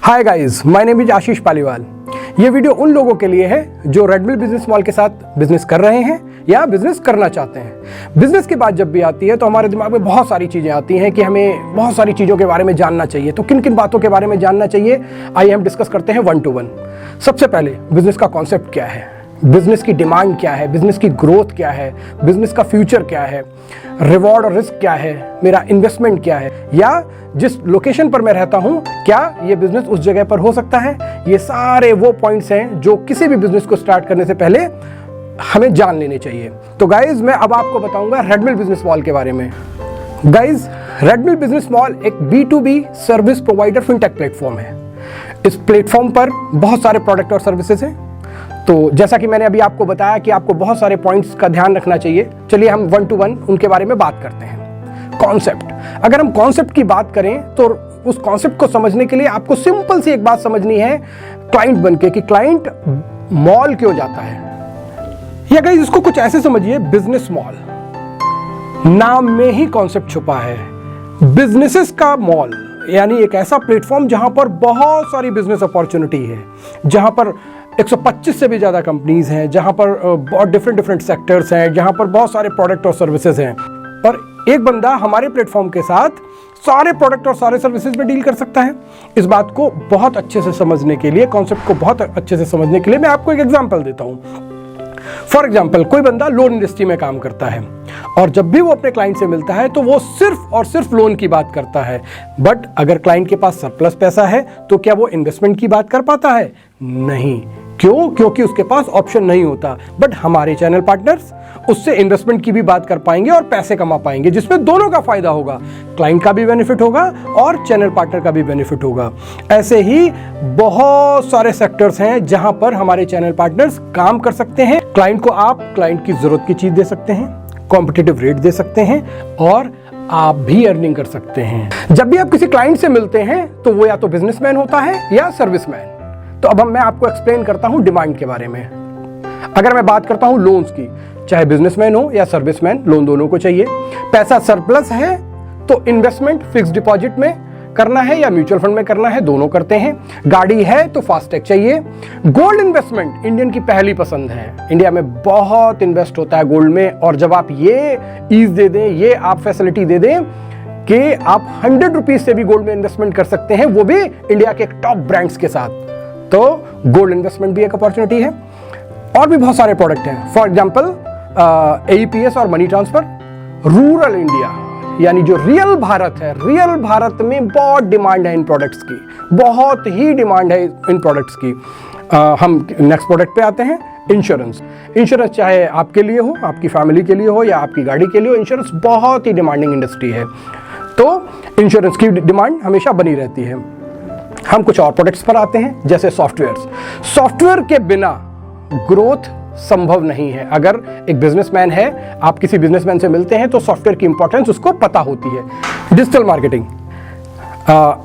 Hi guys, my name is Ashish Paliwal. ये video उन लोगों के लिए है जो रेडमिल बिजनेस मॉल के साथ बिजनेस कर रहे हैं या बिजनेस करना चाहते हैं। बिजनेस की बात जब भी आती है तो हमारे दिमाग में बहुत सारी चीजें आती हैं कि हमें बहुत सारी चीजों के बारे में जानना चाहिए। तो किन किन बातों के बारे में जानना चाहिए, आइए हम डिस्कस करते हैं 1 to 1। सबसे पहले बिजनेस का कॉन्सेप्ट क्या है, बिजनेस की डिमांड क्या है, बिजनेस की ग्रोथ क्या है, बिजनेस का फ्यूचर क्या है, रिवॉर्ड और रिस्क क्या है, मेरा इन्वेस्टमेंट क्या है, या जिस लोकेशन पर मैं रहता हूं क्या ये बिजनेस उस जगह पर हो सकता है। ये सारे वो पॉइंट्स हैं जो किसी भी बिजनेस को स्टार्ट करने से पहले हमें जान लेने चाहिए। तो गाइज मैं अब आपको बताऊंगा रेडमिल बिजनेस मॉल के बारे में। गाइज रेडमिल बिजनेस मॉल एक B2B service provider fintech platform है। इस प्लेटफॉर्म पर बहुत सारे प्रोडक्ट और सर्विसेज हैं। तो जैसा कि मैंने अभी आपको बताया कि आपको बहुत सारे पॉइंट्स का ध्यान रखना चाहिए, चलिए हम 1 to 1 उनके बारे में बात करते हैं। कॉन्सेप्ट, अगर हम कॉन्सेप्ट की बात करें तो उस कॉन्सेप्ट को समझने के लिए आपको सिंपल सी एक बात समझनी है क्लाइंट बनके कि क्लाइंट मॉल क्यों जाता है। या गाइस इसको कुछ ऐसे समझिए, बिजनेस मॉल, नाम में ही कॉन्सेप्ट छुपा है। बिजनेसेस का मॉल यानी एक ऐसा प्लेटफॉर्म जहां पर बहुत सारी बिजनेस अपॉर्चुनिटी है, जहां पर 125 से भी ज्यादा कंपनीज हैं, जहां पर बहुत डिफरेंट सेक्टर्स हैं, जहां पर बहुत सारे प्रोडक्ट और सर्विसेज हैं। और एक बंदा हमारे प्लेटफॉर्म के साथ सारे प्रोडक्ट और सारे सर्विसेज में डील कर सकता है। इस बात को बहुत अच्छे से समझने के लिए, कॉन्सेप्ट को बहुत अच्छे से समझने के लिए मैं आपको एक एग्जांपल देता हूं। फॉर एग्जाम्पल, कोई बंदा लोन इंडस्ट्री में काम करता है और जब भी वो अपने क्लाइंट से मिलता है तो वो सिर्फ और सिर्फ लोन की बात करता है। बट अगर क्लाइंट के पास सरप्लस पैसा है तो क्या वो इन्वेस्टमेंट की बात कर पाता है? नहीं। क्यों? क्योंकि उसके पास ऑप्शन नहीं होता। बट हमारे चैनल पार्टनर्स उससे इन्वेस्टमेंट की भी बात कर पाएंगे और पैसे कमा पाएंगे, जिसमें दोनों का फायदा होगा, क्लाइंट का भी बेनिफिट होगा और चैनल पार्टनर का भी बेनिफिट होगा। ऐसे ही बहुत सारे सेक्टर्स हैं जहां पर हमारे चैनल पार्टनर्स काम कर सकते हैं। क्लाइंट को आप क्लाइंट की जरूरत की चीज दे सकते हैं, कॉम्पिटिटिव रेट दे सकते हैं और आप भी अर्निंग कर सकते हैं। जब भी आप किसी क्लाइंट से मिलते हैं तो वो या तो बिजनेसमैन होता है या सर्विसमैन। तो अब मैं आपको एक्सप्लेन करता हूं डिमांड के बारे में। अगर मैं बात करता हूं लोन्स की, चाहे बिजनेसमैन हो या सर्विसमैन, लोन दोनों को चाहिए। पैसा सरप्लस है तो इन्वेस्टमेंट फिक्स डिपॉजिट में करना है या म्यूचुअल फंड में करना है, दोनों करते हैं। गाड़ी है तो फास्टैग चाहिए। गोल्ड इन्वेस्टमेंट इंडियन की पहली पसंद है। इंडिया में बहुत इन्वेस्ट होता है गोल्ड में, और जब आप ये ईज दे दें, ये आप फैसिलिटी दे दें कि आप 100 रुपीज से भी गोल्ड में इन्वेस्टमेंट कर सकते हैं, वो भी इंडिया के टॉप ब्रांड्स के साथ, तो गोल्ड इन्वेस्टमेंट भी एक अपॉर्चुनिटी है। और भी बहुत सारे प्रोडक्ट हैं। फॉर एग्जांपल AEPS और मनी ट्रांसफर। रूरल इंडिया यानी जो रियल भारत है, रियल भारत में बहुत डिमांड है इन प्रोडक्ट्स की, बहुत ही डिमांड है इन प्रोडक्ट्स की। हम नेक्स्ट प्रोडक्ट पे आते हैं, इंश्योरेंस। इंश्योरेंस चाहे आपके लिए हो, आपकी फैमिली के लिए हो या आपकी गाड़ी के लिए हो, इंश्योरेंस बहुत ही डिमांडिंग इंडस्ट्री है। तो इंश्योरेंस की डिमांड हमेशा बनी रहती है। हम कुछ और प्रोडक्ट्स पर आते हैं, जैसे सॉफ्टवेयर के बिना ग्रोथ संभव नहीं है। अगर एक बिजनेसमैन है, आप किसी बिजनेसमैन से मिलते हैं तो सॉफ्टवेयर की इंपॉर्टेंस उसको पता होती है। डिजिटल मार्केटिंग,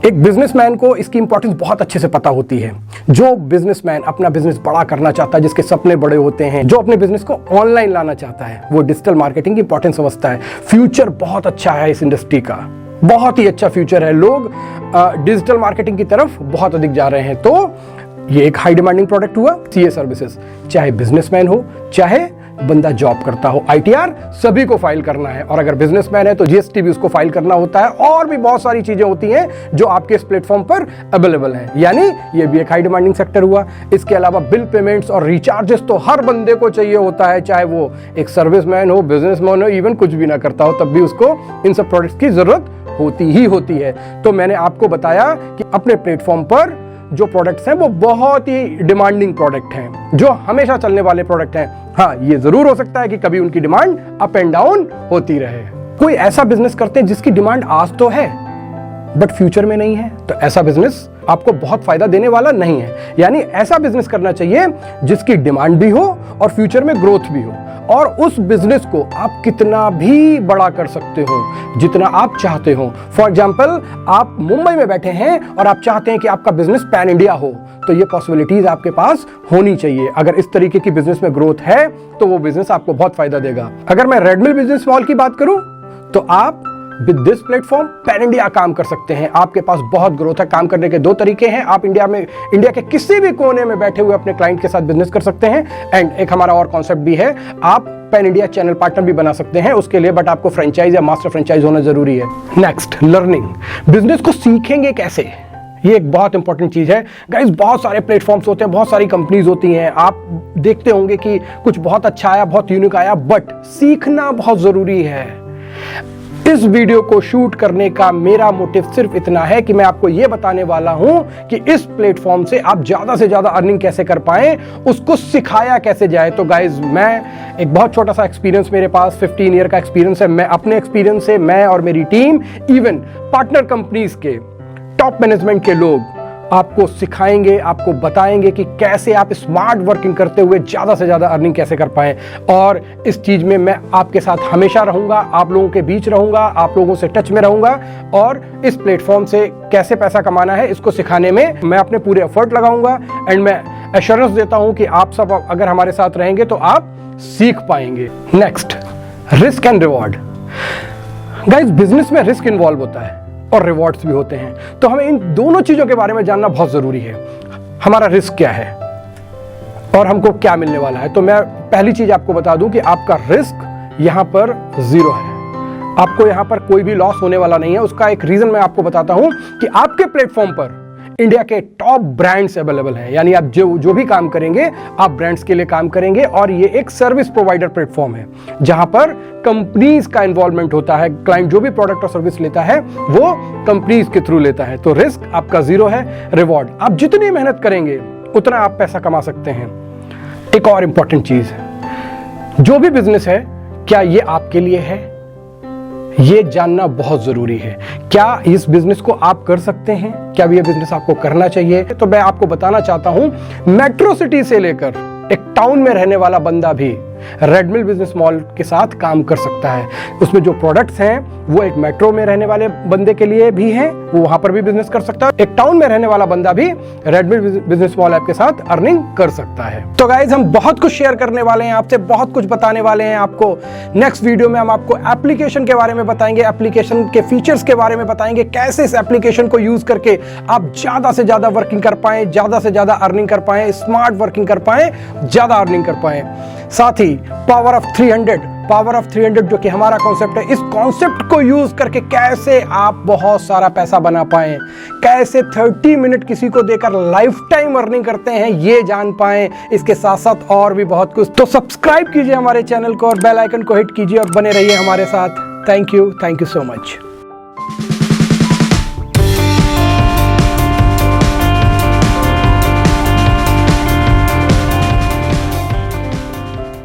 एक बिजनेसमैन को इसकी इंपॉर्टेंस बहुत अच्छे से पता होती है। जो बिजनेसमैन अपना बिजनेस बड़ा करना चाहता है, जिसके सपने बड़े होते हैं, जो अपने बिजनेस को ऑनलाइन लाना चाहता है, वो डिजिटल मार्केटिंग की इंपॉर्टेंस समझता है। फ्यूचर बहुत अच्छा है इस इंडस्ट्री का, बहुत ही अच्छा फ्यूचर है। लोग डिजिटल मार्केटिंग की तरफ बहुत अधिक जा रहे हैं। तो ये एक हाई डिमांडिंग प्रोडक्ट हुआ। CA सर्विसेज, चाहे बिजनेसमैन हो चाहे बंदा जॉब करता हो, ITR सभी को फाइल करना है। और अगर बिजनेसमैन है तो GST भी उसको फाइल करना होता है। और भी बहुत सारी चीजें होती हैं जो आपके इस प्लेटफॉर्म पर अवेलेबल हैं, यानी ये भी एक हाई डिमांडिंग सेक्टर हुआ। इसके अलावा बिल पेमेंट्स और रिचार्जेस तो हर बंदे को चाहिए होता है, चाहे वो एक सर्विसमैन हो, बिजनेसमैन हो, इवन कुछ भी ना करता हो, तब भी उसको इन सब प्रोडक्ट्स की जरूरत होती ही होती है। तो मैंने आपको बताया कि अपने प्लेटफॉर्म पर जो प्रोडक्ट्स हैं वो बहुत ही डिमांडिंग प्रोडक्ट हैं, जो हमेशा चलने वाले प्रोडक्ट हैं। हाँ, ये जरूर हो सकता है कि कभी उनकी डिमांड अप एंड डाउन होती रहे। कोई ऐसा बिजनेस करते हैं जिसकी डिमांड आज तो है बट फ्यूचर में नहीं है, तो ऐसा बिजनेस आपको बहुत फायदा देने वाला नहीं है। यानी ऐसा बिजनेस करना चाहिए जिसकी डिमांड भी हो और फ्यूचर में ग्रोथ भी हो, और उस बिजनेस को आप कितना भी बड़ा कर सकते हो, जितना आप चाहते हो। फॉर एग्जाम्पल, आप मुंबई में बैठे हैं और आप चाहते हैं कि आपका बिजनेस पैन इंडिया हो, तो ये पॉसिबिलिटीज आपके पास होनी चाहिए। अगर इस तरीके की बिजनेस में ग्रोथ है तो वो बिजनेस आपको बहुत फायदा देगा। अगर मैं रेडमिल बिजनेस मॉल की बात करूं तो आप with this platform pan India काम कर सकते हैं। आपके पास बहुत ग्रोथ है। काम करने के दो तरीके हैं। आप इंडिया के किसी भी कोने में बैठे हुए अपने क्लाइंट के साथ बिजनेस कर सकते हैं। एंड एक हमारा और कॉन्सेप्ट भी है, आप पैन इंडिया चैनल पार्टनर भी बना सकते हैं उसके लिए, बट आपको फ्रेंचाइज या मास्टर फ्रेंचाइज होना जरूरी है। Next, learning. बिजनेस को सीखेंगे कैसे, ये एक बहुत इंपॉर्टेंट चीज है गाइस। बहुत सारे प्लेटफॉर्म्स होते हैं, बहुत सारी कंपनीज होती हैं, आप देखते होंगे कि कुछ बहुत अच्छा आया, बहुत यूनिक आया, बट सीखना बहुत जरूरी है। इस वीडियो को शूट करने का मेरा मोटिव सिर्फ इतना है कि मैं आपको यह बताने वाला हूं कि इस प्लेटफॉर्म से आप ज्यादा से ज्यादा अर्निंग कैसे कर पाएं, उसको सिखाया कैसे जाए। तो गाइज, मैं एक बहुत छोटा सा एक्सपीरियंस, मेरे पास 15 ईयर का एक्सपीरियंस है। मैं अपने एक्सपीरियंस से, मैं और मेरी टीम, इवन पार्टनर कंपनीज के टॉप मैनेजमेंट के लोग आपको सिखाएंगे, आपको बताएंगे कि कैसे आप स्मार्ट वर्किंग करते हुए ज्यादा से ज्यादा अर्निंग कैसे कर पाएं। और इस चीज में मैं आपके साथ हमेशा रहूंगा, आप लोगों के बीच रहूंगा, आप लोगों से टच में रहूंगा, और इस प्लेटफॉर्म से कैसे पैसा कमाना है इसको सिखाने में मैं अपने पूरे एफर्ट लगाऊंगा। एंड मैं एश्योरेंस देता हूं कि आप सब अगर हमारे साथ रहेंगे तो आप सीख पाएंगे। Next, risk and reward. Guys, business में रिस्क इन्वॉल्व होता है और रिवॉर्ड्स भी होते हैं, तो हमें इन दोनों चीजों के बारे में जानना बहुत जरूरी है। हमारा रिस्क क्या है और हमको क्या मिलने वाला है। तो मैं पहली चीज आपको बता दूं कि आपका रिस्क यहां पर 0 है। आपको यहां पर कोई भी लॉस होने वाला नहीं है। उसका एक रीजन मैं आपको बताता हूं कि आपके प्लेटफॉर्म पर इंडिया के टॉप ब्रांड्स अवेलेबल हैं। यानी आप जो भी काम करेंगे, आप ब्रांड्स के लिए काम करेंगे, और ये एक सर्विस प्रोवाइडर प्लेटफॉर्म है जहां पर कंपनीज का इन्वॉल्वमेंट होता है। क्लाइंट जो भी प्रोडक्ट और सर्विस लेता है वो कंपनीज के थ्रू लेता है। तो रिस्क आपका 0 है। रिवॉर्ड, आप जितनी मेहनत करेंगे उतना आप पैसा कमा सकते हैं। एक और इंपॉर्टेंट चीज, जो भी बिजनेस है, क्या ये आपके लिए है, ये जानना बहुत जरूरी है। क्या इस बिजनेस को आप कर सकते हैं, क्या ये बिजनेस आपको करना चाहिए। तो मैं आपको बताना चाहता हूं, मेट्रो सिटी से लेकर एक टाउन में रहने वाला बंदा भी रेड मिल बिजनेस मॉल के साथ काम कर सकता है। उसमें जो प्रोडक्ट्स हैं वो एक मेट्रो में रहने वाले बंदे के लिए भी हैं, वो वहां पर भी बिजनेस कर सकता है। एक टाउन में रहने वाला बंदा भी रेड मिल बिजनेस मॉल ऐप के साथ अर्निंग कर सकता है। तो गाइज, हम बहुत कुछ शेयर करने वाले हैं आपसे, बहुत कुछ बताने वाले हैं आपको। नेक्स्ट वीडियो में हम आपको एप्लीकेशन के बारे में बताएंगे, एप्लीकेशन के फीचर्स के बारे में बताएंगे, कैसे इस एप्लीकेशन को यूज करके आप ज्यादा से ज्यादा वर्किंग कर पाए, ज्यादा से ज्यादा अर्निंग कर पाए, स्मार्ट वर्किंग कर पाए, ज्यादा अर्निंग कर पाए। साथ ही पावर ऑफ 300 जो कि हमारा कॉन्सेप्ट है, इस कॉन्सेप्ट को यूज करके कैसे आप बहुत सारा पैसा बना पाएं, कैसे 30 मिनट किसी को देकर लाइफ टाइम अर्निंग करते हैं, ये जान पाएं। इसके साथ साथ और भी बहुत कुछ। तो सब्सक्राइब कीजिए हमारे चैनल को और बेल आइकन को हिट कीजिए और बने रहिए हमारे साथ। Thank you so much.